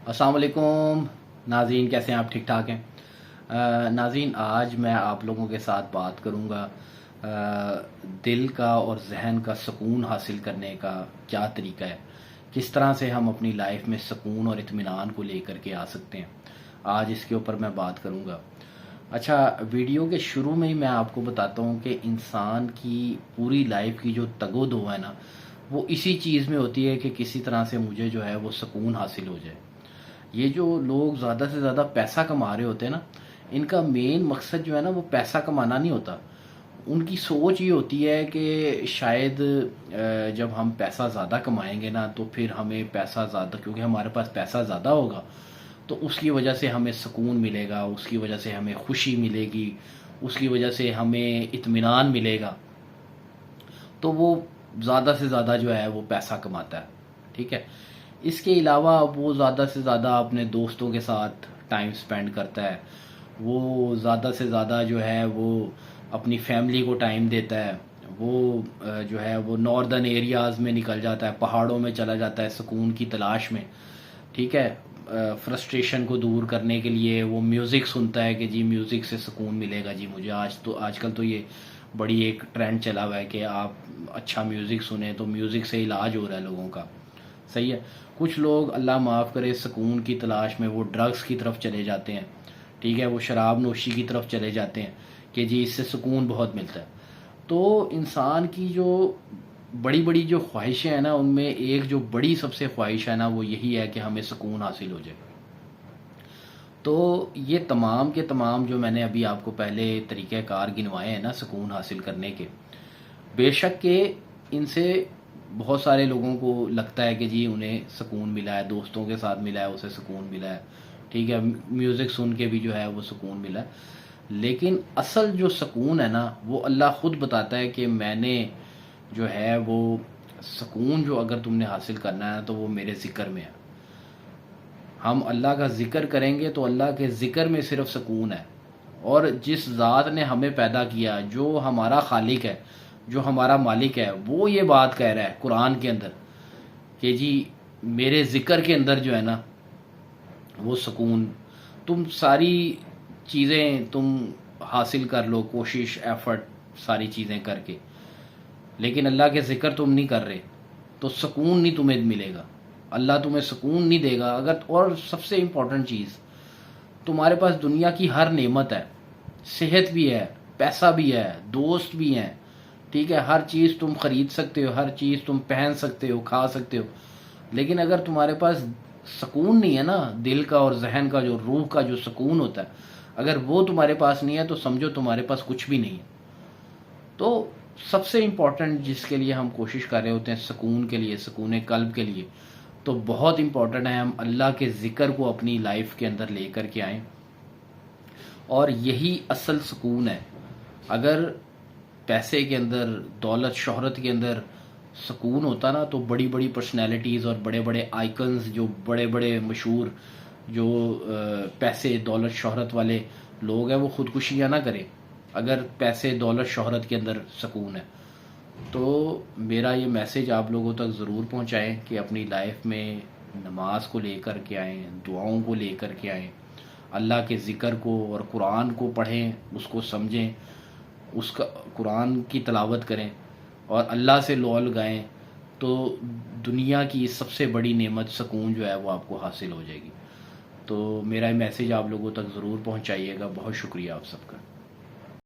السلام علیکم ناظرین، کیسے ہیں آپ؟ ٹھیک ٹھاک ہیں؟ ناظرین، آج میں آپ لوگوں کے ساتھ بات کروں گا دل کا اور ذہن کا سکون حاصل کرنے کا کیا طریقہ ہے، کس طرح سے ہم اپنی لائف میں سکون اور اطمینان کو لے کر کے آ سکتے ہیں۔ آج اس کے اوپر میں بات کروں گا۔ اچھا، ویڈیو کے شروع میں ہی میں آپ کو بتاتا ہوں کہ انسان کی پوری لائف کی جو تگ و دو ہے نا، وہ اسی چیز میں ہوتی ہے کہ کسی طرح سے مجھے جو ہے وہ سکون حاصل ہو جائے۔ یہ جو لوگ زیادہ سے زیادہ پیسہ کما رہے ہوتے ہیں نا، ان کا مین مقصد جو ہے نا وہ پیسہ کمانا نہیں ہوتا۔ ان کی سوچ یہ ہوتی ہے کہ شاید جب ہم پیسہ زیادہ کمائیں گے نا تو پھر ہمیں پیسہ زیادہ، کیونکہ ہمارے پاس پیسہ زیادہ ہوگا تو اس کی وجہ سے ہمیں سکون ملے گا، اس کی وجہ سے ہمیں خوشی ملے گی، اس کی وجہ سے ہمیں اطمینان ملے گا، تو وہ زیادہ سے زیادہ جو ہے وہ پیسہ کماتا ہے۔ ٹھیک ہے، اس کے علاوہ وہ زیادہ سے زیادہ اپنے دوستوں کے ساتھ ٹائم سپینڈ کرتا ہے، وہ زیادہ سے زیادہ جو ہے وہ اپنی فیملی کو ٹائم دیتا ہے، وہ جو ہے وہ ناردرن ایریاز میں نکل جاتا ہے، پہاڑوں میں چلا جاتا ہے سکون کی تلاش میں۔ ٹھیک ہے، فرسٹریشن کو دور کرنے کے لیے وہ میوزک سنتا ہے کہ جی میوزک سے سکون ملے گا جی مجھے۔ آج کل تو یہ بڑی ایک ٹرینڈ چلا ہوا ہے کہ آپ اچھا میوزک سنیں تو میوزک سے علاج ہو رہا ہے لوگوں کا۔ صحیح ہے، کچھ لوگ اللہ معاف کرے سکون کی تلاش میں وہ ڈرگس کی طرف چلے جاتے ہیں۔ ٹھیک ہے، وہ شراب نوشی کی طرف چلے جاتے ہیں کہ جی اس سے سکون بہت ملتا ہے۔ تو انسان کی جو بڑی بڑی جو خواہشیں ہیں نا، ان میں ایک جو بڑی سب سے خواہش ہے نا وہ یہی ہے کہ ہمیں سکون حاصل ہو جائے۔ تو یہ تمام کے تمام جو میں نے ابھی آپ کو پہلے طریقہ کار گنوائے ہیں نا سکون حاصل کرنے کے، بے شک کہ ان سے بہت سارے لوگوں کو لگتا ہے کہ جی انہیں سکون ملا ہے، دوستوں کے ساتھ ملا ہے، اسے سکون ملا ہے، ٹھیک ہے، میوزک سن کے بھی جو ہے وہ سکون ملا ہے۔ لیکن اصل جو سکون ہے نا وہ اللہ خود بتاتا ہے کہ میں نے جو ہے وہ سکون جو اگر تم نے حاصل کرنا ہے تو وہ میرے ذکر میں ہے۔ ہم اللہ کا ذکر کریں گے تو اللہ کے ذکر میں صرف سکون ہے۔ اور جس ذات نے ہمیں پیدا کیا، جو ہمارا خالق ہے، جو ہمارا مالک ہے، وہ یہ بات کہہ رہا ہے قرآن کے اندر کہ جی میرے ذکر کے اندر جو ہے نا وہ سکون، تم ساری چیزیں تم حاصل کر لو، کوشش ایفرٹ ساری چیزیں کر کے، لیکن اللہ کے ذکر تم نہیں کر رہے تو سکون نہیں تمہیں ملے گا، اللہ تمہیں سکون نہیں دے گا۔ اگر اور سب سے امپورٹنٹ چیز، تمہارے پاس دنیا کی ہر نعمت ہے، صحت بھی ہے، پیسہ بھی ہے، دوست بھی ہیں، ٹھیک ہے، ہر چیز تم خرید سکتے ہو، ہر چیز تم پہن سکتے ہو، کھا سکتے ہو، لیکن اگر تمہارے پاس سکون نہیں ہے نا، دل کا اور ذہن کا جو روح کا جو سکون ہوتا ہے، اگر وہ تمہارے پاس نہیں ہے تو سمجھو تمہارے پاس کچھ بھی نہیں ہے۔ تو سب سے امپورٹنٹ جس کے لیے ہم کوشش کر رہے ہوتے ہیں سکون کے لیے، سکون قلب کے لیے، تو بہت امپورٹنٹ ہے ہم اللہ کے ذکر کو اپنی لائف کے اندر لے کر کے آئیں، اور یہی اصل سکون ہے۔ اگر پیسے کے اندر، دولت شہرت کے اندر سکون ہوتا نا تو بڑی بڑی پرسنالٹیز اور بڑے بڑے آئیکنز، جو بڑے بڑے مشہور جو پیسے دولت شہرت والے لوگ ہیں، وہ خودکشیاں نہ کریں اگر پیسے دولت شہرت کے اندر سکون ہے۔ تو میرا یہ میسج آپ لوگوں تک ضرور پہنچائیں کہ اپنی لائف میں نماز کو لے کر کے آئیں، دعاؤں کو لے کر کے آئیں، اللہ کے ذکر کو اور قرآن کو پڑھیں، اس کو سمجھیں، اس کا قرآن کی تلاوت کریں اور اللہ سے لو لگائیں، تو دنیا کی سب سے بڑی نعمت سکون جو ہے وہ آپ کو حاصل ہو جائے گی۔ تو میرا میسج آپ لوگوں تک ضرور پہنچائیے گا۔ بہت شکریہ آپ سب کا۔